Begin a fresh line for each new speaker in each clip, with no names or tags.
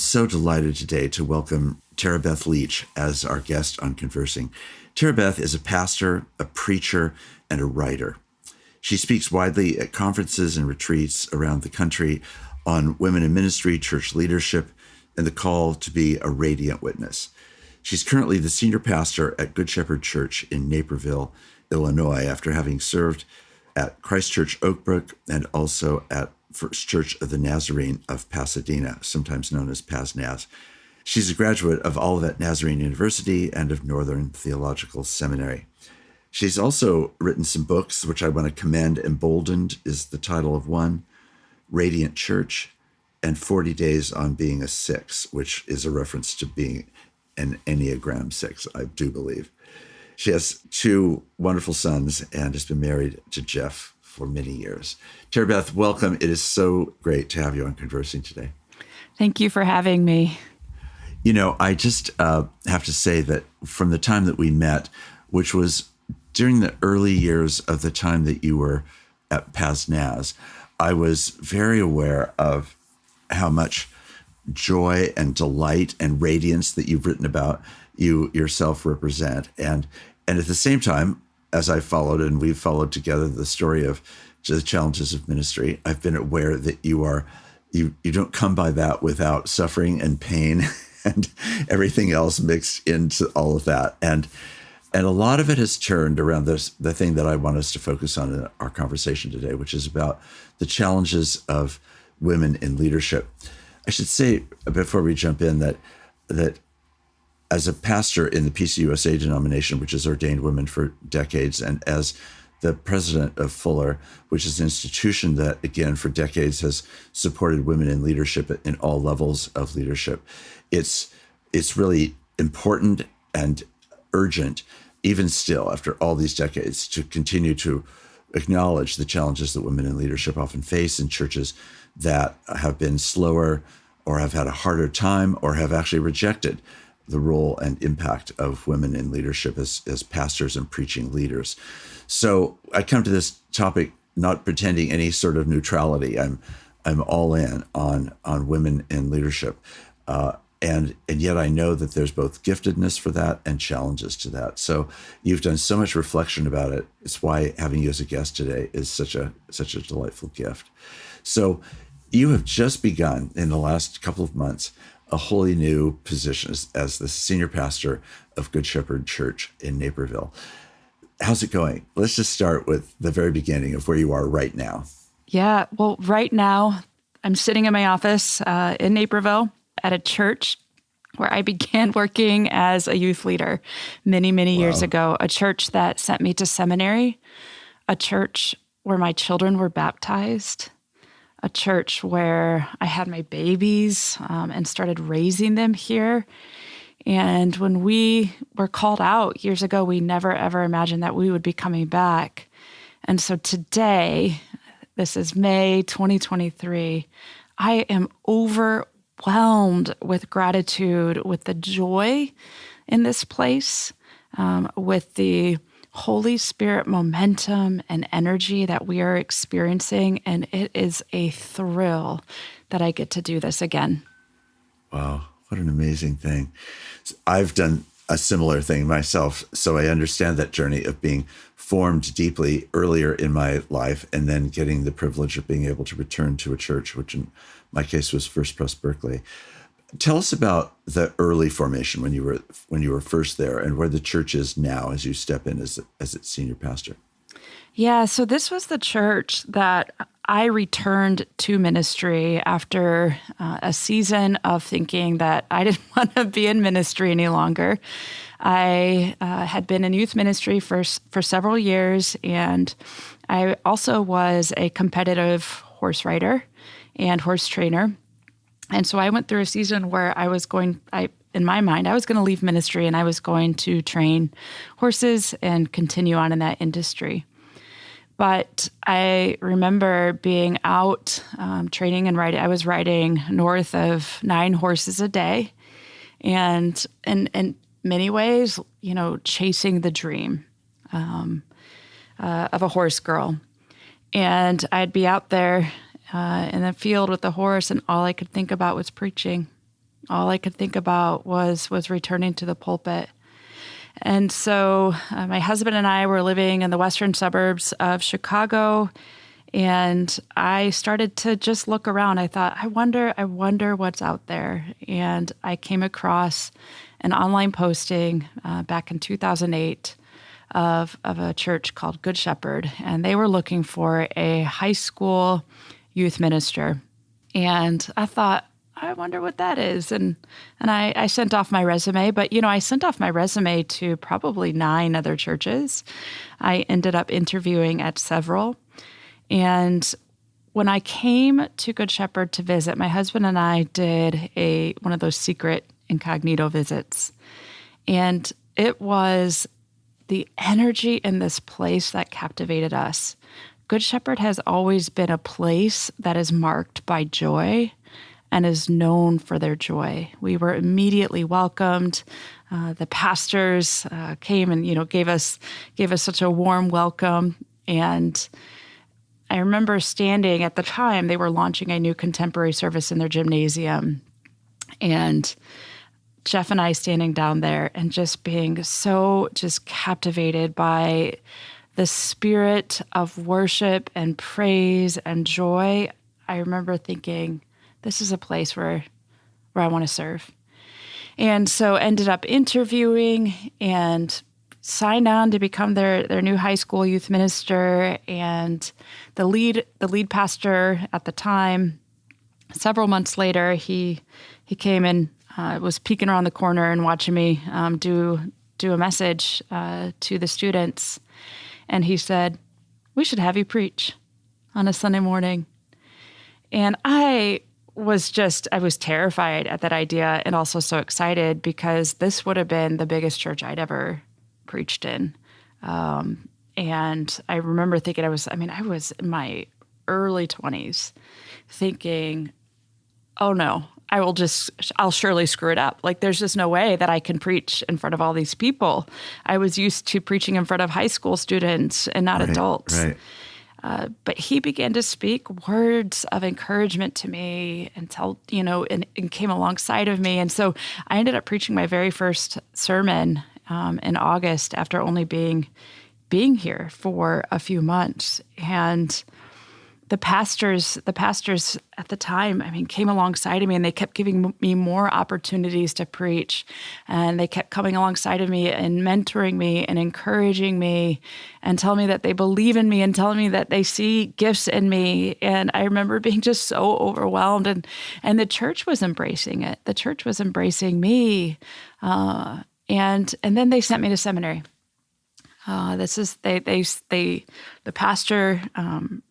so delighted today to welcome Tara Beth Leach as our guest on Conversing. Tara Beth is a pastor, a preacher, and a writer. She speaks widely at conferences and retreats around the country on women in ministry, church leadership, and the call to be a radiant witness. She's currently the senior pastor at Good Shepherd Church in Naperville, Illinois, after having served at Christ Church Oakbrook and also at First Church of the Nazarene of Pasadena, sometimes known as PASNAZ. She's a graduate of Olivet Nazarene University and of Northern Theological Seminary. She's also written some books, which I want to commend. Emboldened is the title of one, Radiant Church, and 40 Days on Being a Six, which is a reference to being an Enneagram 6, I do believe. She has two wonderful sons and has been married to Jeff for many years. Tara Beth, welcome. It is so great to have you on Conversing today.
Thank you for having me.
You know, I just have to say that from the time that we met, which was during the early years of the time that you were at PASNAZ, I was very aware of how much joy and delight and radiance that you've written about you yourself represent. And at the same time, as I followed and we've followed together the story of the challenges of ministry, I've been aware that you don't come by that without suffering and pain and everything else mixed into all of that. And a lot of it has turned around the thing that I want us to focus on in our conversation today, which is about the challenges of women in leadership. I should say before we jump in that as a pastor in the PCUSA denomination, which has ordained women for decades, and as the president of Fuller, which is an institution that, again, for decades has supported women in leadership in all levels of leadership, it's really important and urgent, even still, after all these decades, to continue to acknowledge the challenges that women in leadership often face in churches that have been slower or have had a harder time or have actually rejected the role and impact of women in leadership as pastors and preaching leaders. So I come to this topic not pretending any sort of neutrality. I'm all in on women in leadership. And yet I know that there's both giftedness for that and challenges to that. So you've done so much reflection about it. It's why having you as a guest today is such a delightful gift. So you have just begun in the last couple of months a wholly new position as the senior pastor of Good Shepherd Church in Naperville. How's it going? Let's just start with the very beginning of where you are right now.
Yeah, well, right now I'm sitting in my office in Naperville at a church where I began working as a youth leader many, many years ago, a church that sent me to seminary, a church where my children were baptized, a church where I had my babies and started raising them here. And when we were called out years ago, we never, ever imagined that we would be coming back. And so today, this is May 2023, I am overwhelmed with gratitude, with the joy in this place, with the Holy Spirit momentum and energy that we are experiencing, and it is a thrill that I get to do this again.
Wow, what an amazing thing. I've done a similar thing myself, so I understand that journey of being formed deeply earlier in my life and then getting the privilege of being able to return to a church, which in my case was First Pres Berkeley. Tell us about the early formation when you were first there and where the church is now as you step in as its senior pastor.
Yeah, so this was the church that I returned to ministry after a season of thinking that I didn't want to be in ministry any longer. I had been in youth ministry for several years, and I also was a competitive horse rider and horse trainer. And so I went through a season where in my mind, I was going to leave ministry and I was going to train horses and continue on in that industry. But I remember being out training and riding. I was riding north of 9 horses a day, and in many ways, chasing the dream of a horse girl. And I'd be out there in the field with the horse, and all I could think about was preaching. All I could think about was returning to the pulpit. And so my husband and I were living in the western suburbs of Chicago, and I started to just look around. I thought, I wonder what's out there. And I came across an online posting back in 2008 of a church called Good Shepherd, and they were looking for a high school youth minister. And I thought, I wonder what that is. And I sent off my resume, but, I sent off my resume to probably 9 other churches. I ended up interviewing at several. And when I came to Good Shepherd to visit, my husband and I did one of those secret incognito visits. And it was the energy in this place that captivated us. Good Shepherd has always been a place that is marked by joy and is known for their joy. We were immediately welcomed. The pastors came and gave us such a warm welcome. And I remember standing at the time, they were launching a new contemporary service in their gymnasium. And Jeff and I standing down there and just being so just captivated by the spirit of worship and praise and joy. I remember thinking, this is a place where I want to serve. And so ended up interviewing and signed on to become their new high school youth minister. And the lead pastor at the time, several months later, he came and was peeking around the corner and watching me do a message to the students. And he said, we should have you preach on a Sunday morning. And I was terrified at that idea and also so excited because this would have been the biggest church I'd ever preached in. And I remember thinking I was in my early 20s thinking, oh no, I'll surely screw it up. Like, there's just no way that I can preach in front of all these people. I was used to preaching in front of high school students and not adults.
Right.
But he began to speak words of encouragement to me and came alongside of me. And so I ended up preaching my very first sermon in August after only being here for a few months. And the pastors at the time, came alongside of me and they kept giving me more opportunities to preach. And they kept coming alongside of me and mentoring me and encouraging me and telling me that they believe in me and telling me that they see gifts in me. And I remember being just so overwhelmed. And the church was embracing it. The church was embracing me. And then they sent me to seminary. The pastor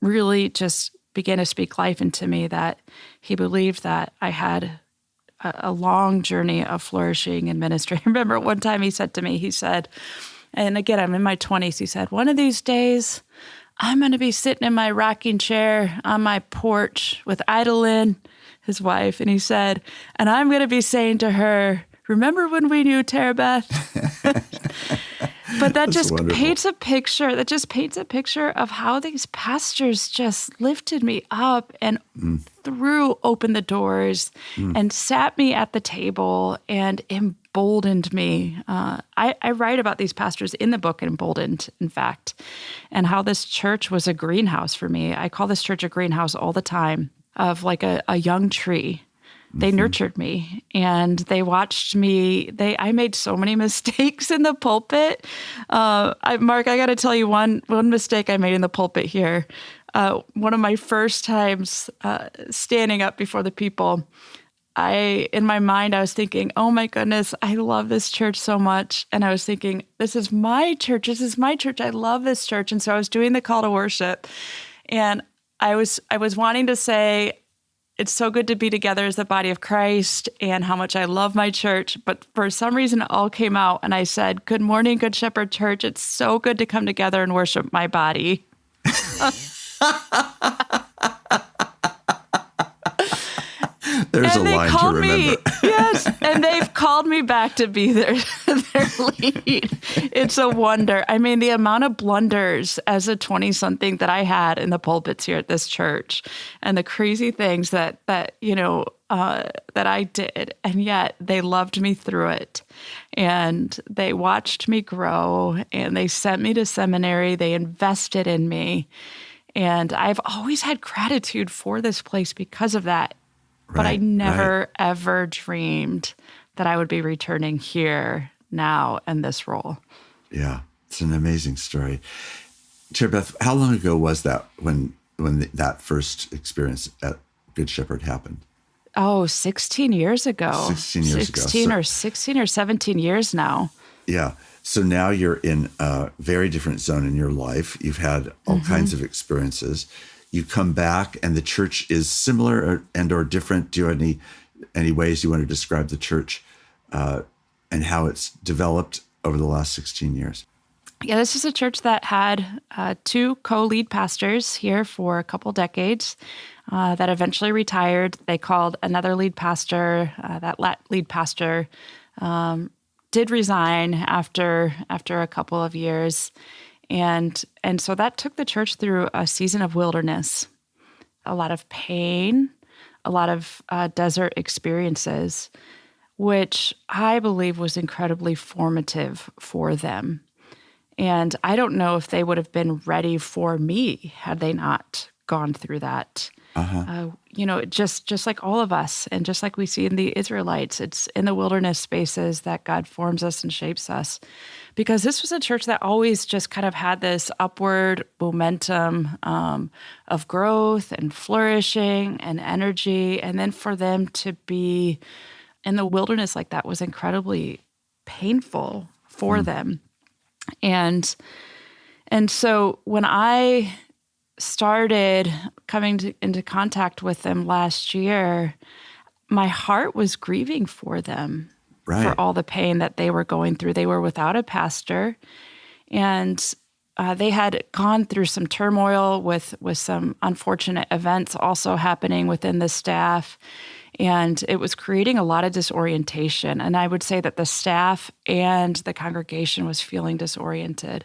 really just began to speak life into me, that he believed that I had a long journey of flourishing in ministry. I remember one time he said to me, and again, I'm in my 20s, he said, one of these days, I'm going to be sitting in my rocking chair on my porch with Idalyn, his wife, and he said, and I'm going to be saying to her, remember when we knew Tara Beth? But that just paints a picture. That just paints a picture of how these pastors just lifted me up and threw open the doors and sat me at the table and emboldened me. I write about these pastors in the book, Emboldened, in fact, and how this church was a greenhouse for me. I call this church a greenhouse all the time, of like a young tree. They nurtured me and they watched me. I made so many mistakes in the pulpit. Mark, I got to tell you one mistake I made in the pulpit here. One of my first times standing up before the people, in my mind, I was thinking, oh my goodness, I love this church so much. And I was thinking, this is my church. This is my church. I love this church. And so I was doing the call to worship, and I was wanting to say, it's so good to be together as the body of Christ and how much I love my church. But for some reason, it all came out. And I said, good morning, Good Shepherd Church. It's so good to come together and worship my body.
There's a line to remember.
Yes, and they've called me back to be their lead. It's a wonder. The amount of blunders as a 20-something that I had in the pulpits here at this church, and the crazy things that that I did, and yet they loved me through it. And they watched me grow, and they sent me to seminary. They invested in me. And I've always had gratitude for this place because of that. But I never, ever dreamed that I would be returning here now in this role.
Yeah, it's an amazing story. Chair Beth, how long ago was that when that first experience at Good Shepherd happened?
Oh, 16 years ago.
16 years ago.
16 or 17 years now.
Yeah. So now you're in a very different zone in your life. You've had all kinds of experiences. You come back and the church is similar or different. Do you have any ways you want to describe the church and how it's developed over the last 16 years?
Yeah, this is a church that had two co-lead pastors here for a couple decades that eventually retired. They called another lead pastor. That lead pastor did resign after a couple of years. And so that took the church through a season of wilderness, a lot of pain, a lot of desert experiences, which I believe was incredibly formative for them. And I don't know if they would have been ready for me had they not gone through that. Just like all of us, and just like we see in the Israelites, it's in the wilderness spaces that God forms us and shapes us. Because this was a church that always just kind of had this upward momentum of growth and flourishing and energy. And then for them to be in the wilderness like that was incredibly painful for them. And so when I started coming into contact with them last year, my heart was grieving for them, for all the pain that they were going through. They were without a pastor, and they had gone through some turmoil with some unfortunate events also happening within the staff. And it was creating a lot of disorientation. And I would say that the staff and the congregation was feeling disoriented.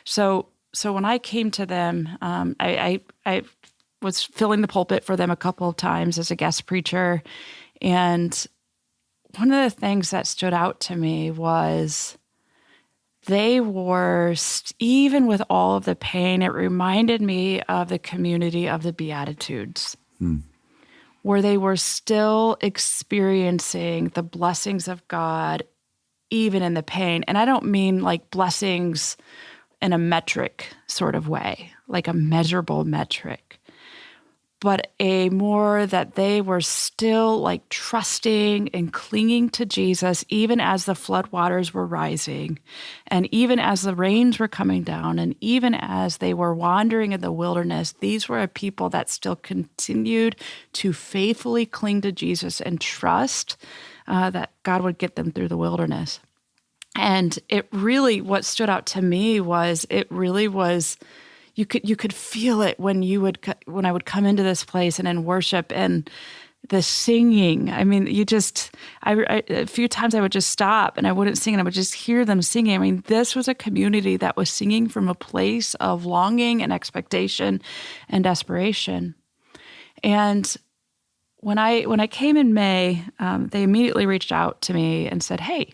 So when I came to them, I was filling the pulpit for them a couple of times as a guest preacher. And one of the things that stood out to me was they were, even with all of the pain, it reminded me of the community of the Beatitudes. Where they were still experiencing the blessings of God, even in the pain. And I don't mean like blessings in a metric sort of way, like a measurable metric, but a more that they were still like trusting and clinging to Jesus, even as the floodwaters were rising, and even as the rains were coming down, and even as they were wandering in the wilderness. These were a people that still continued to faithfully cling to Jesus and trust that God would get them through the wilderness. And it really, what stood out to me was, it really was, you could feel it when I would come into this place and in worship and the singing. I mean, a few times I would just stop and I wouldn't sing and I would just hear them singing. I mean, this was a community that was singing from a place of longing and expectation and desperation. And when I came in May, they immediately reached out to me and said, "Hey,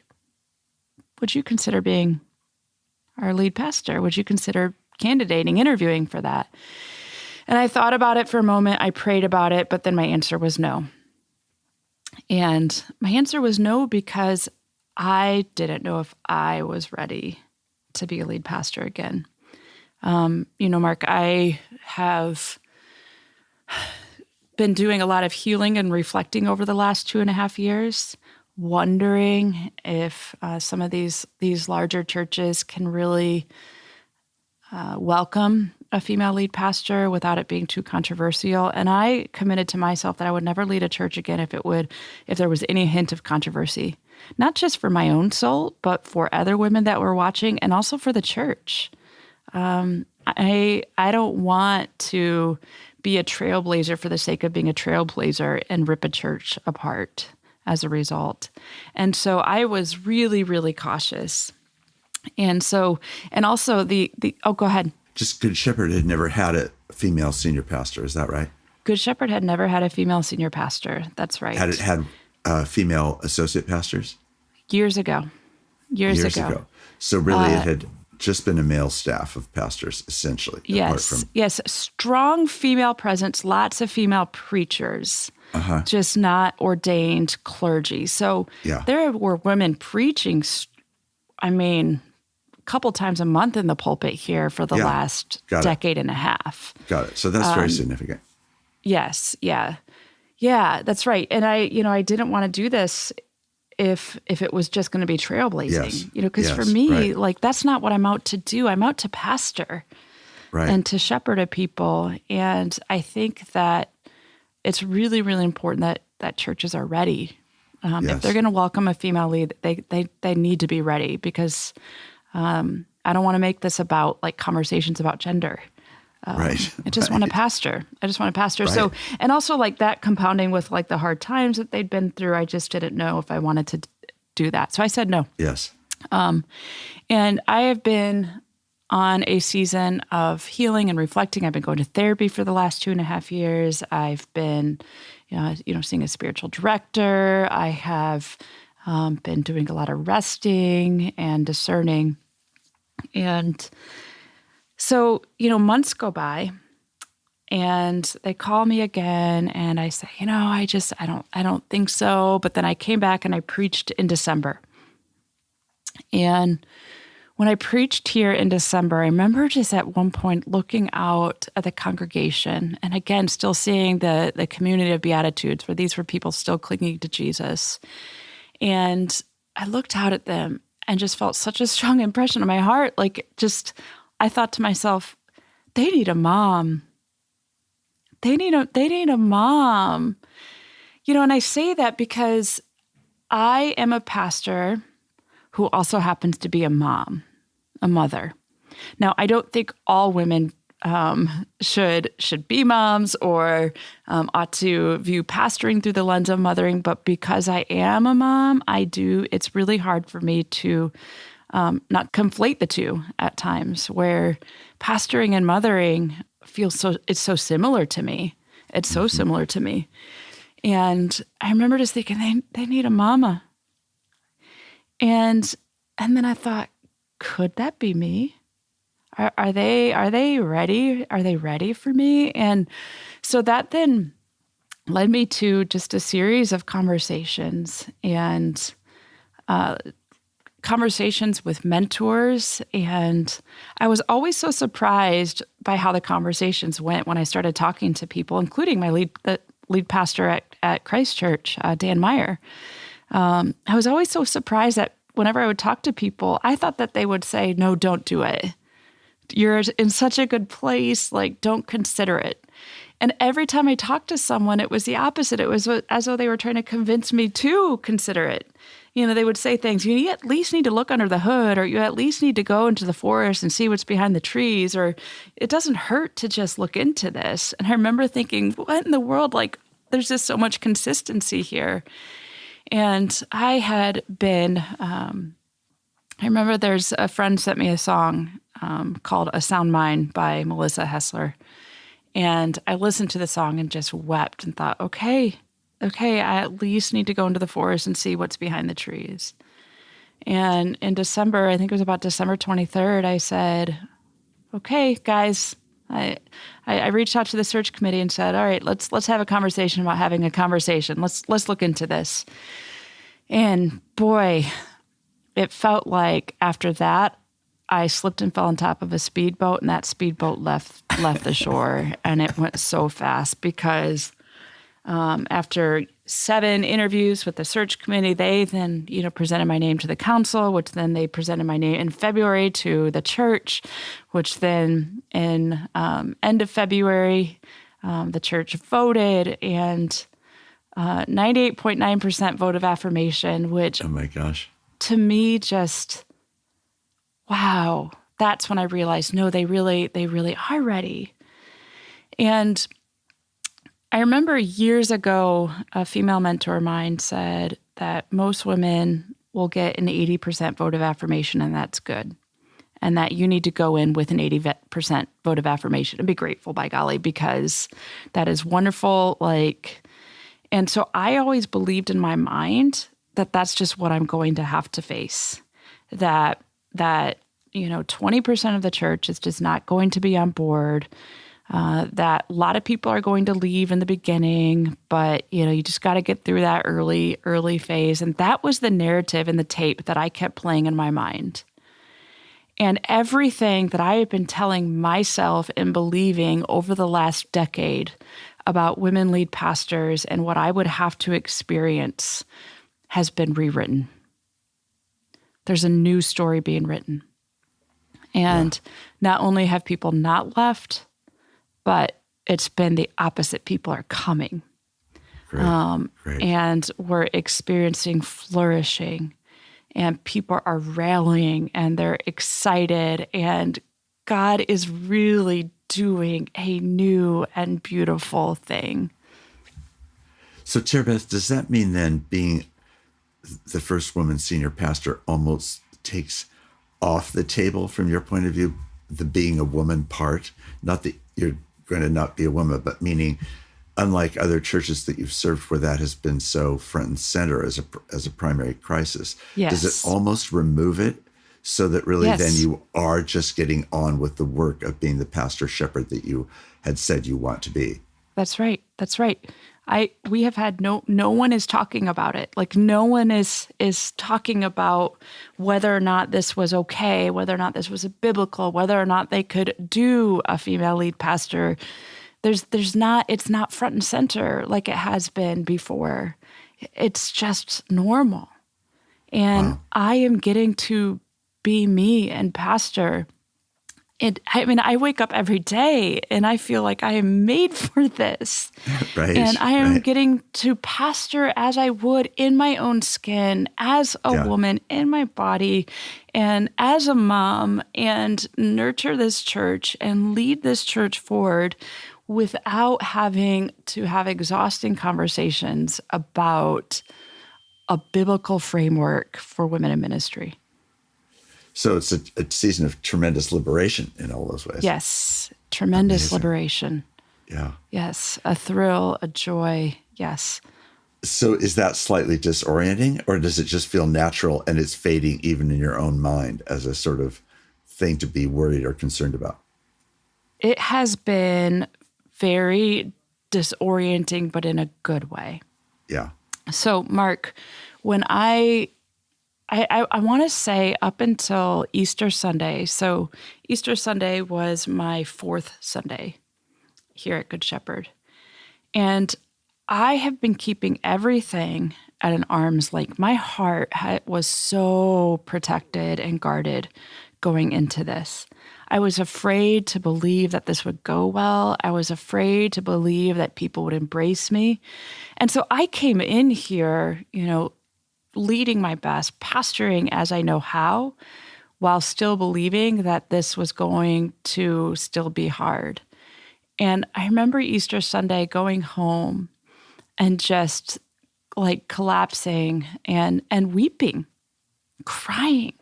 would you consider being our lead pastor? Would you consider candidating, interviewing for that?" And I thought about it for a moment. I prayed about it, but then my answer was no. And my answer was no because I didn't know if I was ready to be a lead pastor again. Mark, I have been doing a lot of healing and reflecting over the last 2.5 years, wondering if some of these larger churches can really welcome a female lead pastor without it being too controversial. And I committed to myself that I would never lead a church again if there was any hint of controversy, not just for my own soul, but for other women that were watching and also for the church. I don't want to be a trailblazer for the sake of being a trailblazer and rip a church apart as a result. And so I was really, really cautious. And also go ahead.
Just Good Shepherd had never had a female senior pastor. Is that right?
Good Shepherd had never had a female senior pastor. That's right.
Had it had female associate pastors?
Years ago. Years ago.
So really it had just been a male staff of pastors, essentially.
Yes. Yes. Strong female presence, lots of female preachers, just not ordained clergy. So there were women preaching, a couple times a month in the pulpit here for the last decade and a half.
Got it. So that's very significant.
Yes. Yeah. Yeah, that's right. And I didn't want to do this if it was just going to be trailblazing, because for me, that's not what I'm out to do. I'm out to pastor and to shepherd a people. And I think that it's really, really important that churches are ready. If they're going to welcome a female lead, they need to be ready, because I don't want to make this about conversations about gender. I just want to pastor.
Right.
So, and also that compounding with the hard times that they'd been through, I just didn't know if I wanted to do that. So I said no.
Yes.
And I have been on a season of healing and reflecting. I've been going to therapy for the last 2.5 years. I've been, seeing a spiritual director. I have been doing a lot of resting and discerning. And so, months go by and they call me again and I say, I don't think so. But then I came back and I preached in December. And when I preached here in December, I remember just at one point looking out at the congregation and again, still seeing the community of Beatitudes, where these were people still clinging to Jesus. And I looked out at them and just felt such a strong impression in my heart. I thought to myself, they need a mom. They need a mom. And I say that because I am a pastor who also happens to be a mom, a mother. Now, I don't think all women should be moms or ought to view pastoring through the lens of mothering, but because I am a mom, it's really hard for me to not conflate the two at times, where pastoring and mothering it's so similar to me. It's so similar to me. And I remember just thinking, they need a mama. And then I thought, could that be me? Are they ready? Are they ready for me? And so that then led me to just a series of conversations and conversations with mentors. And I was always so surprised by how the conversations went when I started talking to people, including my lead pastor at Christ Church, Dan Meyer. I was always so surprised that whenever I would talk to people, I thought that they would say, no, don't do it. You're in such a good place, don't consider it. And every time I talked to someone, it was the opposite. It was as though they were trying to convince me to consider it. They would say things, you at least need to look under the hood, or you at least need to go into the forest and see what's behind the trees, or it doesn't hurt to just look into this. And I remember thinking, what in the world? There's just so much consistency here. And I had been, I remember there's a friend sent me a song called A Sound Mind by Melissa Hessler. And I listened to the song and just wept and thought, okay, I at least need to go into the forest and see what's behind the trees. And in December, I think it was about December 23rd, I said, okay, guys, I reached out to the search committee and said, all right, let's have a conversation about having a conversation. Let's look into this. And boy, it felt like after that, I slipped and fell on top of a speedboat, and that speedboat left the shore, and it went so fast because after 7 interviews with the search committee, they then presented my name to the council, which then they presented my name in February to the church, which then in end of February, the church voted, and 98.9% vote of affirmation, which,
oh my gosh,
to me just, wow, that's when I realized, no, they really are ready. And I remember years ago, a female mentor of mine said that most women will get an 80% vote of affirmation, and that's good. and that you need to go in with an 80% vote of affirmation and be grateful, by golly, because that is wonderful. And so I always believed in my mind that that's just what I'm going to have to face, that 20% of the church is just not going to be on board, that a lot of people are going to leave in the beginning, but, you just got to get through that early phase. And that was the narrative in the tape that I kept playing in my mind. And everything that I have been telling myself and believing over the last decade about women lead pastors and what I would have to experience has been rewritten. There's a new story being written. And not only have people not left, but it's been the opposite. People are coming.
Great.
And we're experiencing flourishing, and people are rallying, and they're excited, and God is really doing a new and beautiful thing.
So, Chair Beth, does that mean then being the first woman senior pastor almost takes off the table from your point of view, the being a woman part? Not that you're going to not be a woman, but meaning, unlike other churches that you've served where that has been so front and center as a primary crisis,
Yes.
Does it almost remove it so that really
Yes.
then you are just getting on with the work of being the pastor shepherd that you had said you want to be?
That's right. That's right. We have had no one is talking about it. No one is talking about whether or not this was okay, whether or not this was biblical, whether or not they could do a female lead pastor. It's not front and center like it has been before. It's just normal. And I am getting to be me and pastor. I wake up every day and I feel like I am made for this.
Right.
And I am getting to pastor as I would in my own skin, as a woman in my body, and as a mom, and nurture this church and lead this church forward without having to have exhausting conversations about a biblical framework for women in ministry.
So it's a season of tremendous liberation in all those ways.
Yes, tremendous
Amazing.
liberation.
Yeah.
Yes, a thrill, a joy. Yes.
So is that slightly disorienting, or does it just feel natural and it's fading even in your own mind as a sort of thing to be worried or concerned about?
It has been very disorienting, but in a good way.
Yeah.
So, Mark, when I want to say up until Easter Sunday, so Easter Sunday was my fourth Sunday here at Good Shepherd. And I have been keeping everything at an arm's length. My heart was so protected and guarded going into this. I was afraid to believe that this would go well. I was afraid to believe that people would embrace me. And so I came in here, leading my best, pastoring as I know how, while still believing that this was going to still be hard. And I remember Easter Sunday going home and just collapsing and weeping, crying,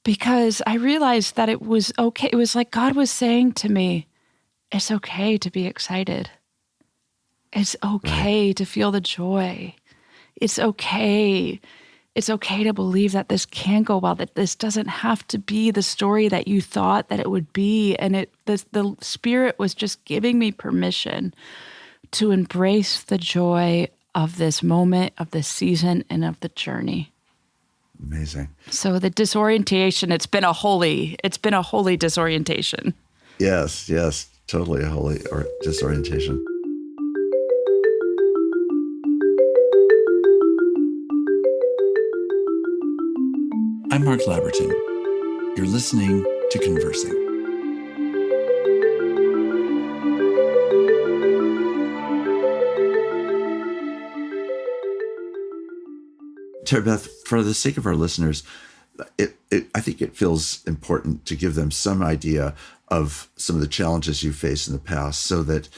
because I realized that it was okay. It was like God was saying to me, it's okay to be excited. It's okay to feel the joy. It's okay. It's okay to believe that this can go well, that this doesn't have to be the story that you thought that it would be. And the Spirit was just giving me permission to embrace the joy of this moment, of this season, and of the journey.
Amazing.
So the disorientation, it's been a holy disorientation.
Yes, totally a holy disorientation. I'm Mark Labberton. You're listening to Conversing. Tara Beth, for the sake of our listeners, I think it feels important to give them some idea of some of the challenges you faced in the past so that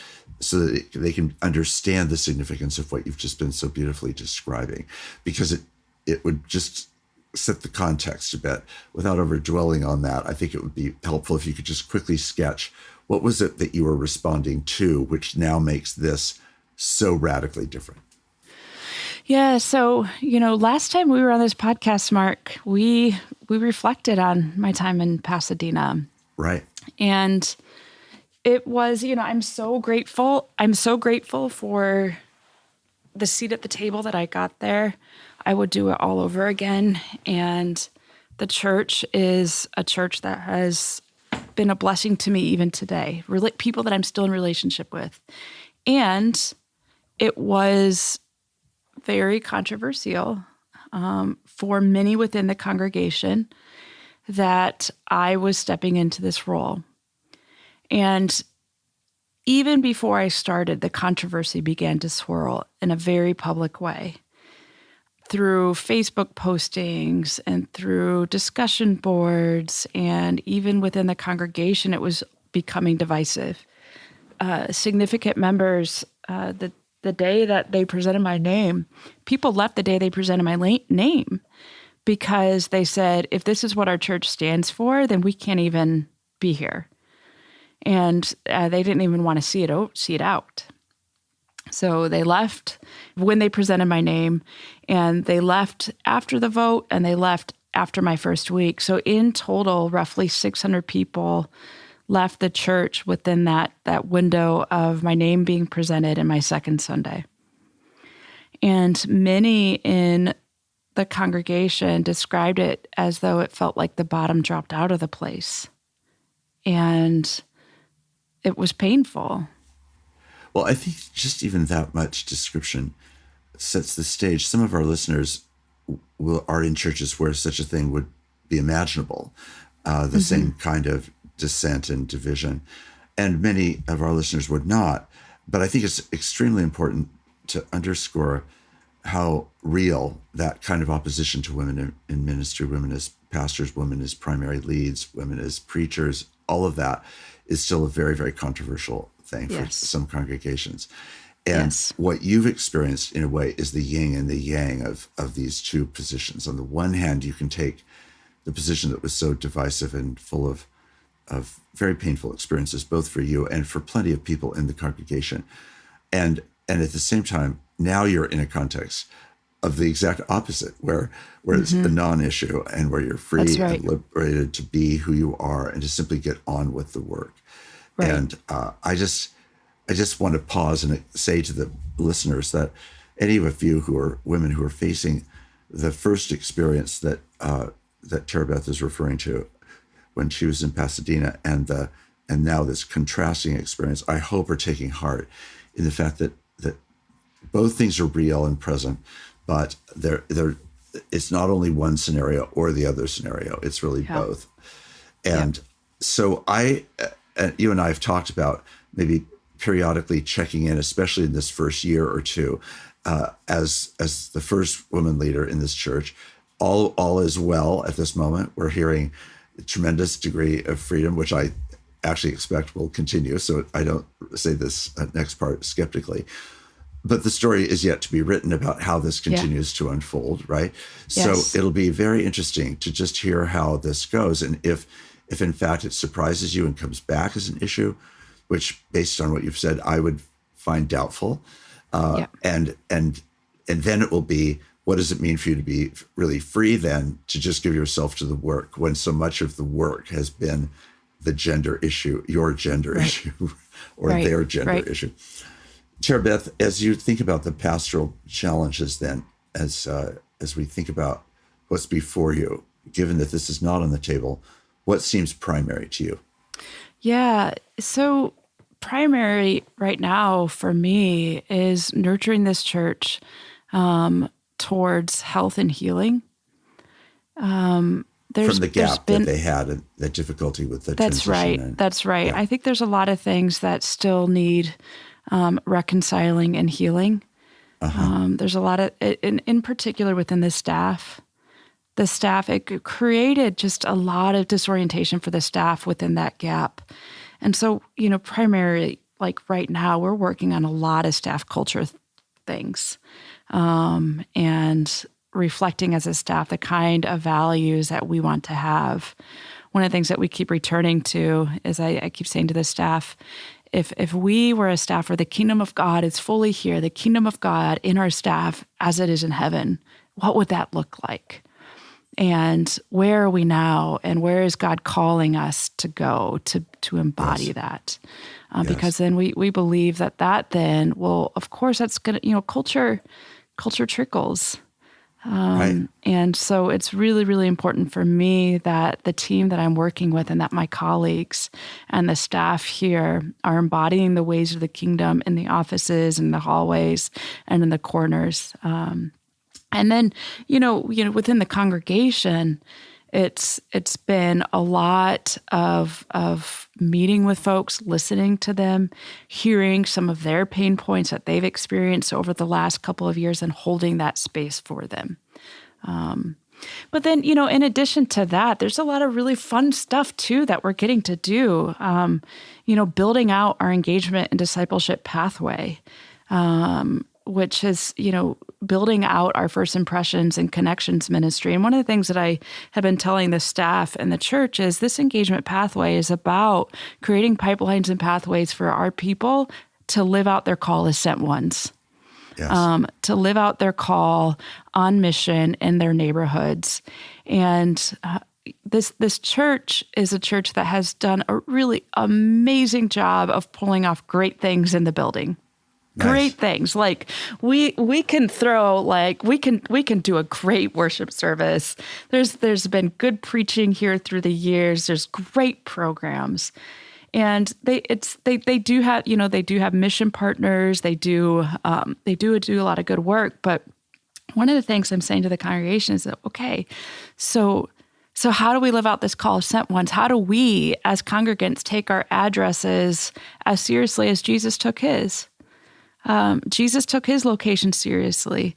they can understand the significance of what you've just been so beautifully describing. Because it would just set the context a bit without over dwelling on that. I think it would be helpful if you could just quickly sketch what was it that you were responding to, which now makes this so radically different.
Yeah. So, last time we were on this podcast, Mark, we reflected on my time in Pasadena.
Right.
And it was, I'm so grateful. I'm so grateful for the seat at the table that I got there. I would do it all over again. And the church is a church that has been a blessing to me even today. People that I'm still in relationship with. And it was very controversial for many within the congregation that I was stepping into this role. And even before I started, the controversy began to swirl in a very public way through Facebook postings and through discussion boards, and even within the congregation, it was becoming divisive. Significant members, the day that they presented my name, people left the day they presented my name because they said, if this is what our church stands for, then we can't even be here. And they didn't even want to see it out. So they left when they presented my name, and they left after the vote, and they left after my first week. So in total, roughly 600 people left the church within that window of my name being presented in my second Sunday. And many in the congregation described it as though it felt like the bottom dropped out of the place. And it was painful.
Well, I think just even that much description sets the stage. Some of our listeners are in churches where such a thing would be imaginable, the same kind of dissent and division. And many of our listeners would not. But I think it's extremely important to underscore how real that kind of opposition to women in ministry, women as pastors, women as primary leads, women as preachers, all of that is still a very, very controversial thing for some congregations. And what you've experienced in a way is the yin and the yang of these two positions. On the one hand, you can take the position that was so divisive and full of very painful experiences, both for you and for plenty of people in the congregation. And at the same time, now you're in a context of the exact opposite, where it's a non-issue and where you're free and liberated to be who you are and to simply get on with the work. Right. And I just want to pause and say to the listeners that any of you who are women who are facing the first experience that Tara Beth is referring to when she was in Pasadena and now this contrasting experience, I hope are taking heart in the fact that both things are real and present, but it's not only one scenario or the other scenario. It's really both. And so you and I have talked about maybe periodically checking in, especially in this first year or two, as the first woman leader in this church. All is well at this moment. We're hearing a tremendous degree of freedom, which I actually expect will continue. So I don't say this next part skeptically. But the story is yet to be written about how this continues to unfold, right? Yes. So it'll be very interesting to just hear how this goes. And if in fact it surprises you and comes back as an issue, which based on what you've said, I would find doubtful. And then it will be, what does it mean for you to be really free then to just give yourself to the work when so much of the work has been the gender issue, your gender issue, or their gender issue? Tara Beth, as you think about the pastoral challenges then, as we think about what's before you, given that this is not on the table, what seems primary to you?
Yeah, so primary right now for me is nurturing this church towards health and healing.
From the gap that they had and the difficulty with the transition.
That's right. Yeah. I think there's a lot of things that still need reconciling and healing. There's a lot of, in particular within the staff, it created just a lot of disorientation for the staff within that gap. And so, primarily, like right now, we're working on a lot of staff culture things. And reflecting as a staff the kind of values that we want to have. One of the things that we keep returning to is I keep saying to the staff, if we were a staff where the kingdom of God is fully here, the kingdom of God in our staff as it is in heaven, what would that look like? And where are we now? And where is God calling us to go to embody that? Because then we believe that then will, of course, that's going to, culture trickles.
Right.
And so it's really, really important for me that the team that I'm working with and that my colleagues and the staff here are embodying the ways of the kingdom in the offices and the hallways and in the corners. And then, within the congregation, it's been a lot of meeting with folks, listening to them, hearing some of their pain points that they've experienced over the last couple of years and holding that space for them. But then, in addition to that, there's a lot of really fun stuff too that we're getting to do, building out our engagement and discipleship pathway, which is, building out our first impressions and connections ministry. And one of the things that I have been telling the staff and the church is this engagement pathway is about creating pipelines and pathways for our people to live out their call as sent ones.
Yes.
To live out their call on mission in their neighborhoods. And this church is a church that has done a really amazing job of pulling off great things in the building.
Nice.
Great things. Like we can throw, we can do a great worship service. There's been good preaching here through the years. There's great programs. And they do have mission partners. They do a lot of good work. But one of the things I'm saying to the congregation is that, okay, so how do we live out this call of sent ones? How do we as congregants take our addresses as seriously as Jesus took his? Jesus took his location seriously.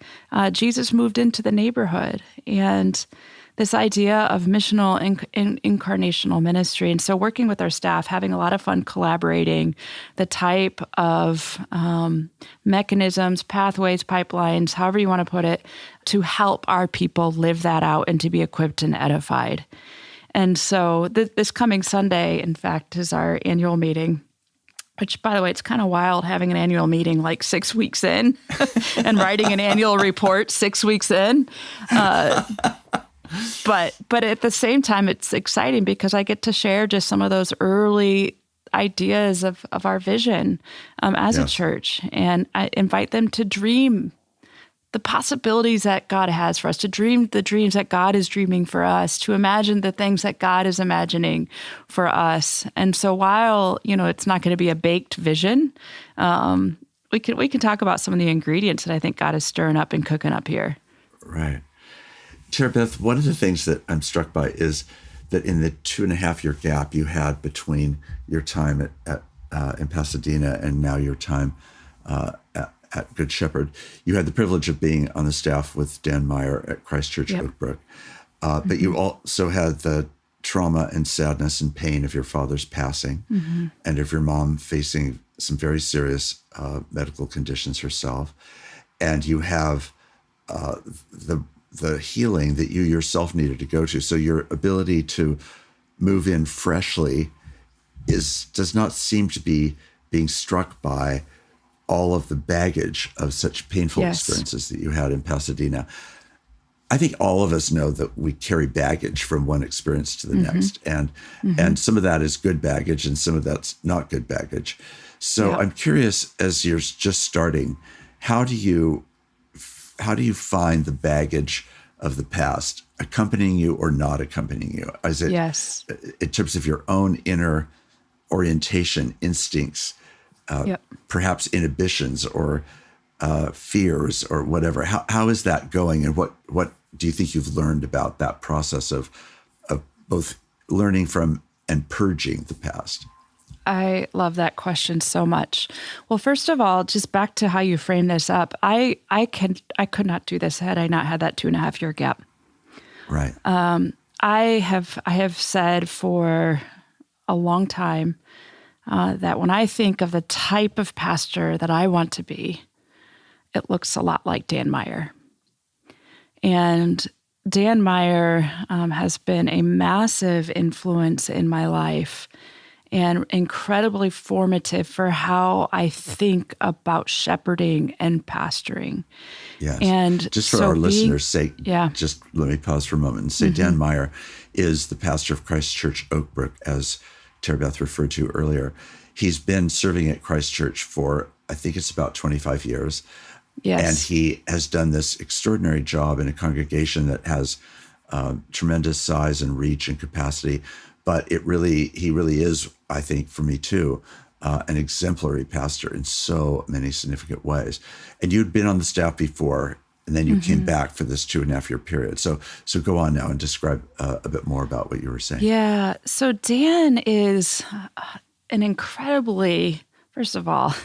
Jesus moved into the neighborhood, and this idea of missional incarnational ministry. And so working with our staff, having a lot of fun collaborating, the type of mechanisms, pathways, pipelines, however you want to put it, to help our people live that out and to be equipped and edified. And so this coming Sunday, in fact, is our annual meeting. Which, by the way, it's kind of wild having an annual meeting 6 weeks in and writing an annual report 6 weeks in. But at the same time, it's exciting because I get to share just some of those early ideas of our vision as a church. And I invite them to dream the possibilities that God has for us, to dream the dreams that God is dreaming for us, to imagine the things that God is imagining for us. And so while, it's not going to be a baked vision, we can talk about some of the ingredients that I think God is stirring up and cooking up here.
Right. Chair Beth, one of the things that I'm struck by is that in the 2.5-year gap you had between your time in Pasadena and now your time at Good Shepherd, you had the privilege of being on the staff with Dan Meyer at Christ Church Oak Brook. But you also had the trauma and sadness and pain of your father's passing and of your mom facing some very serious medical conditions herself. And you have the healing that you yourself needed to go to. So your ability to move in freshly does not seem to be being struck by all of the baggage of such painful experiences that you had in Pasadena. I think all of us know that we carry baggage from one experience to the next. And some of that is good baggage and some of that's not good baggage. So I'm curious, as you're just starting, how do you find the baggage of the past accompanying you or not accompanying you? Is it in terms of your own inner orientation, instincts, perhaps inhibitions or fears or whatever? How is that going, and what do you think you've learned about that process of both learning from and purging the past?
I love that question so much. Well, first of all, just back to how you frame this up, I could not do this had I not had that 2.5-year gap.
Right.
I have said for a long time that when I think of the type of pastor that I want to be, it looks a lot like Dan Meyer. And Dan Meyer has been a massive influence in my life and incredibly formative for how I think about shepherding and pastoring.
Yes.
And
just for
so
our listeners' sake,
yeah.
just let me pause for a moment and say Dan Meyer is the pastor of Christ Church Oak Brook, as Tara Beth referred to earlier. He's been serving at Christ Church for, I think it's about 25 years.
Yes.
And he has done this extraordinary job in a congregation that has tremendous size and reach and capacity. But he really is, I think, for me too, an exemplary pastor in so many significant ways. And you'd been on the staff before, and then you came back for this 2.5 year period. So go on now and describe a bit more about what you were saying.
Yeah. So Dan is an incredibly, first of all,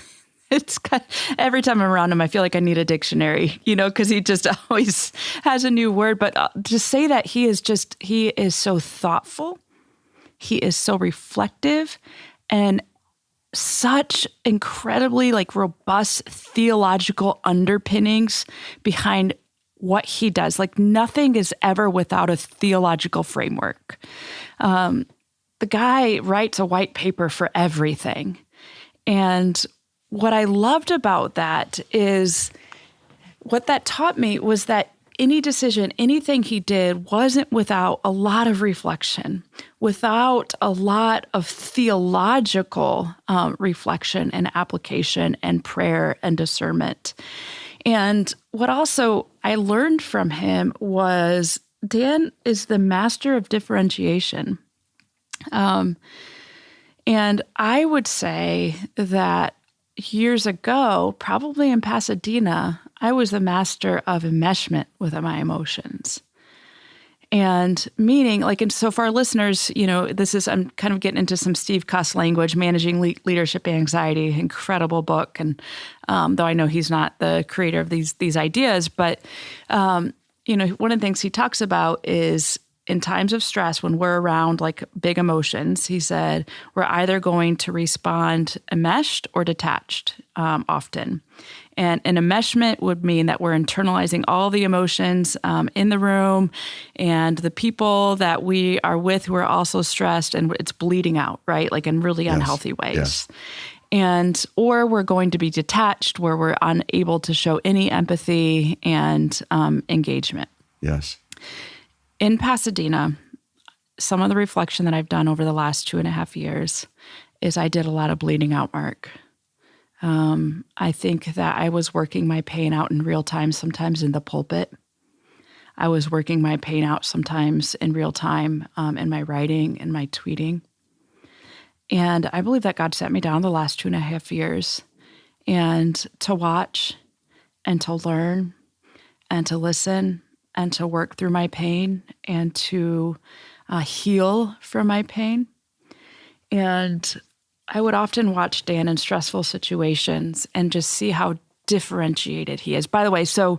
every time I'm around him, I feel like I need a dictionary, because he just always has a new word. But to say that he is so thoughtful, he is so reflective, and such incredibly robust theological underpinnings behind what he does. Like nothing is ever without a theological framework. The guy writes a white paper for everything. And what I loved about that is what that taught me was that any decision, anything he did wasn't without a lot of reflection, without a lot of theological reflection and application and prayer and discernment. And what also I learned from him was Dan is the master of differentiation. And I would say that years ago, probably in Pasadena, I was the master of enmeshment with my emotions. And meaning, and so for our listeners, I'm kind of getting into some Steve Cuss language, Managing Leadership Anxiety, incredible book. And though I know he's not the creator of these ideas, but, one of the things he talks about is in times of stress, when we're around big emotions, he said, we're either going to respond enmeshed or detached often. And an enmeshment would mean that we're internalizing all the emotions in the room and the people that we are with who are also stressed, and it's bleeding out, right? In really unhealthy ways. Yes. Or we're going to be detached where we're unable to show any empathy and engagement.
Yes.
In Pasadena, some of the reflection that I've done over the last 2.5 years is I did a lot of bleeding out work. I think that I was working my pain out in real time, sometimes in the pulpit. I was working my pain out sometimes in real time in my writing and my tweeting. And I believe that God sat me down the last 2.5 years and to watch and to learn and to listen and to work through my pain and to heal from my pain. And I would often watch Dan in stressful situations and just see how differentiated he is. By the way, so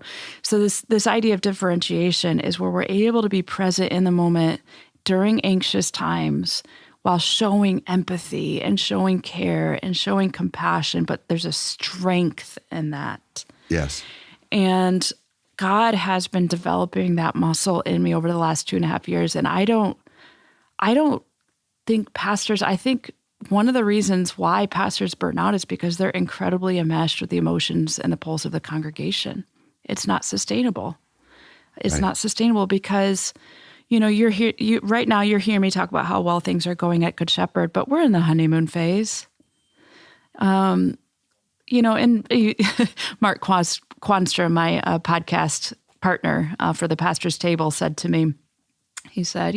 this idea of differentiation is where we're able to be present in the moment during anxious times while showing empathy and showing care and showing compassion, but there's a strength in that.
Yes.
And God has been developing that muscle in me over the last 2.5 years. And I don't think pastors, I think one of the reasons why pastors burn out is because they're incredibly enmeshed with the emotions and the pulse of the congregation. It's not sustainable. It's
right.
not sustainable because, you're here, right now you're hearing me talk about how well things are going at Good Shepherd, but we're in the honeymoon phase. And Mark Quanstrom, my podcast partner for the Pastor's Table, said to me, he said,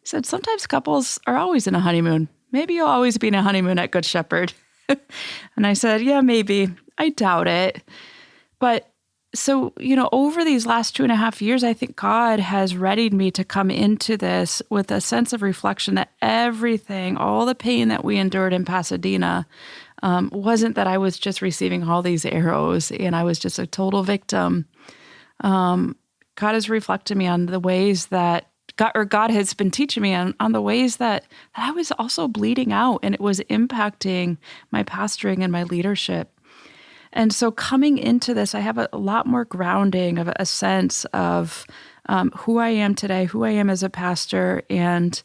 sometimes couples are always in a honeymoon. Maybe you'll always be in a honeymoon at Good Shepherd. And I said, yeah, maybe. I doubt it. But so, over these last 2.5 years, I think God has readied me to come into this with a sense of reflection that everything, all the pain that we endured in Pasadena, wasn't that I was just receiving all these arrows and I was just a total victim. God has reflected me on the ways that God has been teaching me on the ways that I was also bleeding out, and it was impacting my pastoring and my leadership. And so coming into this, I have a lot more grounding of a sense of who I am today, who I am as a pastor. And,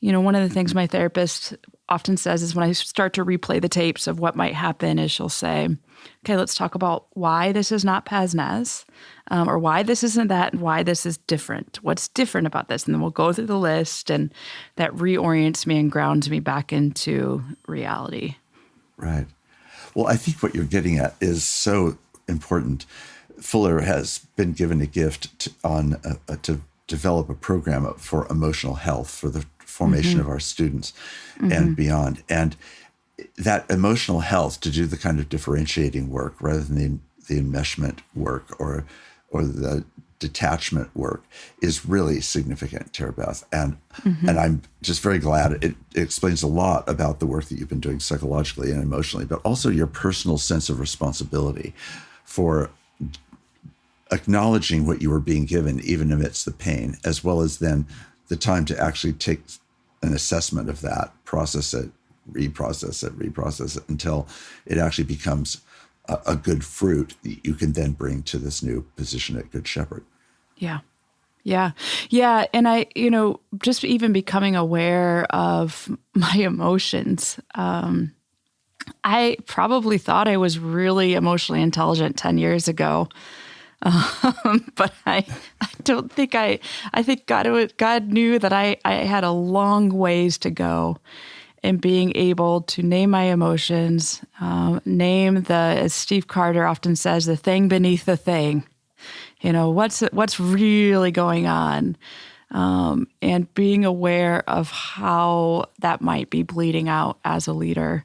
one of the things my therapist often says is when I start to replay the tapes of what might happen is she'll say, okay, let's talk about why this is not Paz-Naz, or why this isn't that, and why this is different. What's different about this? And then we'll go through the list, and that reorients me and grounds me back into reality.
Right. Well, I think what you're getting at is so important. Fuller has been given a gift to develop a program for emotional health for the formation of our students and beyond. And that emotional health, to do the kind of differentiating work rather than the enmeshment work or the detachment work, is really significant, Tara Beth. And I'm just very glad it explains a lot about the work that you've been doing psychologically and emotionally, but also your personal sense of responsibility for acknowledging what you were being given, even amidst the pain, as well as then the time to actually take an assessment of that, process it, reprocess it until it actually becomes a good fruit that you can then bring to this new position at Good Shepherd.
Yeah. And I, just even becoming aware of my emotions. I probably thought I was really emotionally intelligent 10 years ago. But I don't think I think God knew that I had a long ways to go in being able to name my emotions, name as Steve Carter often says, the thing beneath the thing. What's really going on, and being aware of how that might be bleeding out as a leader.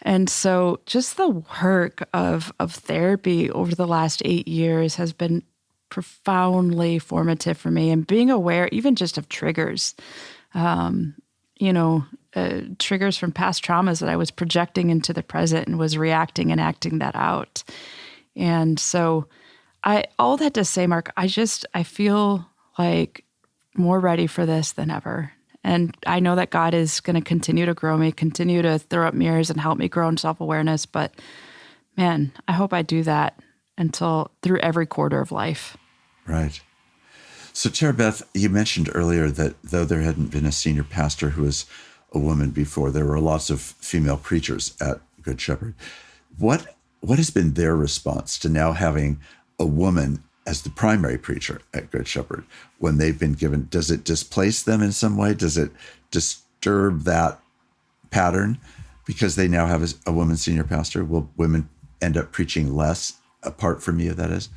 And so just the work of therapy over the last 8 years has been profoundly formative for me, and being aware even just of triggers, triggers from past traumas that I was projecting into the present and was reacting and acting that out. And so all that to say, Mark, I feel like more ready for this than ever. And I know that God is going to continue to grow me, continue to throw up mirrors and help me grow in self-awareness. But man, I hope I do that through every quarter of life.
Right. So Tara Beth, you mentioned earlier that though there hadn't been a senior pastor who was a woman before, there were lots of female preachers at Good Shepherd. What has been their response to now having a woman as the primary preacher at Good Shepherd when they've been given? Does it displace them in some way? Does it disturb that pattern because they now have a woman senior pastor? Will women end up preaching less apart from you, that is?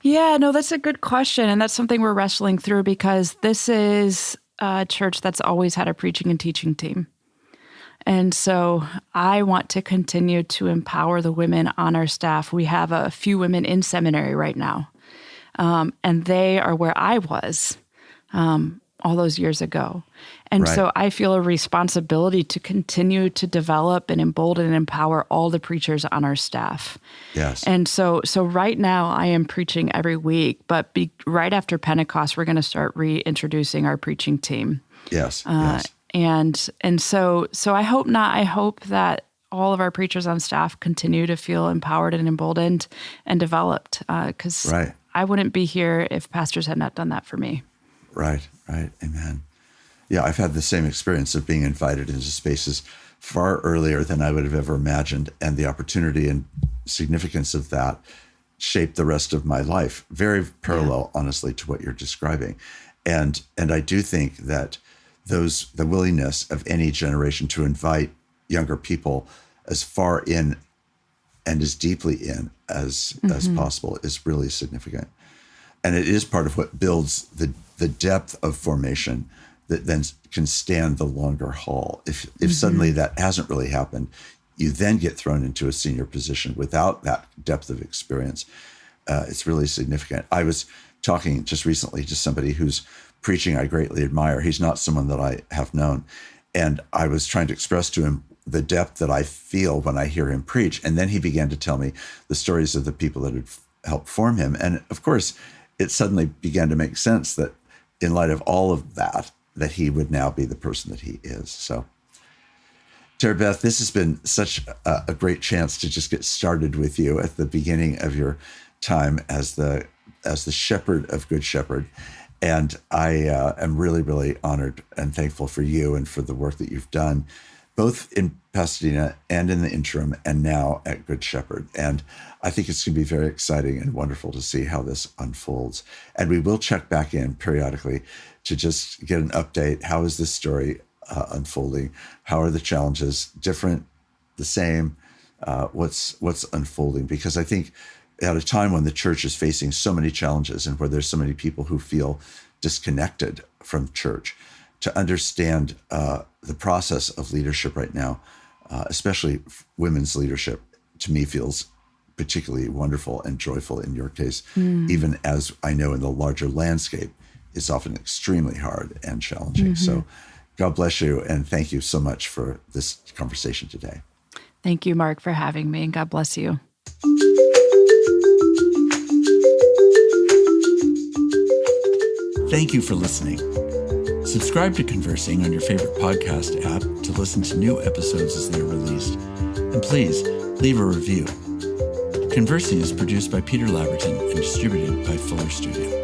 Yeah, no, that's a good question. And that's something we're wrestling through, because this is a church that's always had a preaching and teaching team. And so I want to continue to empower the women on our staff. We have a few women in seminary right now, and they are where I was all those years ago. And
Right.
So I feel a responsibility to continue to develop and embolden and empower all the preachers on our staff.
Yes.
And so right now I am preaching every week, but right after Pentecost, we're going to start reintroducing our preaching team.
Yes.
And so I hope not. I hope that all of our preachers on staff continue to feel empowered and emboldened and developed, because
Right.
I wouldn't be here if pastors had not done that for me.
Right. Amen. Yeah, I've had the same experience of being invited into spaces far earlier than I would have ever imagined, and the opportunity and significance of that shaped the rest of my life. Very parallel, honestly, to what you're describing. And I do think that the willingness of any generation to invite younger people as far in and as deeply in as possible is really significant. And it is part of what builds the depth of formation that then can stand the longer haul. If suddenly that hasn't really happened, you then get thrown into a senior position without that depth of experience. It's really significant. I was talking just recently to somebody whose preaching I greatly admire. He's not someone that I have known. And I was trying to express to him the depth that I feel when I hear him preach. And then he began to tell me the stories of the people that had helped form him. And of course, it suddenly began to make sense that in light of all of that he would now be the person that he is. So Tara Beth, this has been such a great chance to just get started with you at the beginning of your time as the shepherd of Good Shepherd. And I am really, really honored and thankful for you and for the work that you've done, both in Pasadena and in the interim and now at Good Shepherd. And I think it's going to be very exciting and wonderful to see how this unfolds. And we will check back in periodically to just get an update. How is this story unfolding? How are the challenges different, the same? What's unfolding? Because I think at a time when the church is facing so many challenges and where there's so many people who feel disconnected from church, to understand the process of leadership right now, especially women's leadership, to me feels particularly wonderful and joyful in your case, even as I know in the larger landscape, it's often extremely hard and challenging. So God bless you, and thank you so much for this conversation today.
Thank you, Mark, for having me, and God bless you.
Thank you for listening. Subscribe to Conversing on your favorite podcast app to listen to new episodes as they are released. And please leave a review. Conversing is produced by Peter Laberton and distributed by Fuller Studio.